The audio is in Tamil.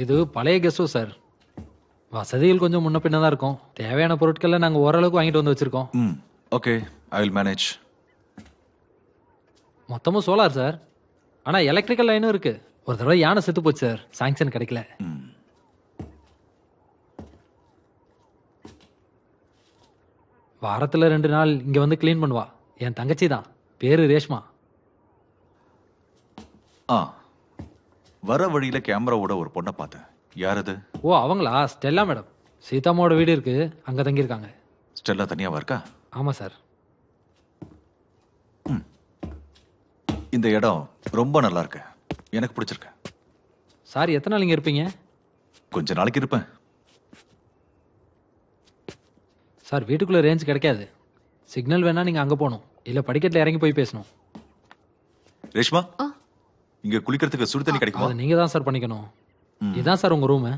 இது பழைய கெஸ்ட் ஹவுஸ் சார். வசதிகள் கொஞ்சம் முன்ன பின்ன தான் இருக்கும். தேவையான பொருட்களை நாங்கள் ஓரளவுக்கு வாங்கிட்டு வந்து வச்சிருக்கோம். ம் ஓகே, ஐ வில் மேனேஜ். மொத்தமும் சோலார் சார். ஆனால் எலக்ட்ரிக்கல் லைனும் இருக்கு. ஒரு தடவை யானை செத்து போச்சு சார், சாங்ஷன் கிடைக்கல. ம் வாரத்தில் 2 நாள் இங்கே வந்து க்ளீன் பண்ணுவா. என் தங்கச்சி தான், பேரு ரேஷ்மா. ஆ, வர வழியில கேமராவோட ஒரு பொண்ணை பார்த்தேன். யார் அது? ஓ அவங்களா? Stella madam. சீதாம்மாவோட வீடு இருக்கு, அங்கே தங்கியிருக்காங்க. ஸ்டெல்லா தனியாவா இருக்கா? ஆமாம் சார். இந்த இடம் ரொம்ப நல்லா இருக்கு, எனக்கு பிடிச்சிருக்கு. சார் எத்தனை நாள் இங்கே இருப்பீங்க? கொஞ்ச நாளைக்கு இருப்பேன். சார் வீட்டுக்குள்ளே ரேஞ்ச் கிடைக்காது. சிக்னல் வேணா நீங்கள் அங்கே போகணும், இல்லை படிக்கட்டில் இறங்கி போய் பேசணும். ரேஷ்மா, இங்க குளிக்கிறதுக்கு சுடு தண்ணி கிடைக்குமா? அதை நீங்கள் தான் சார் பண்ணிக்கணும். ம். இதுதான் சார் உங்கள் ரூமு.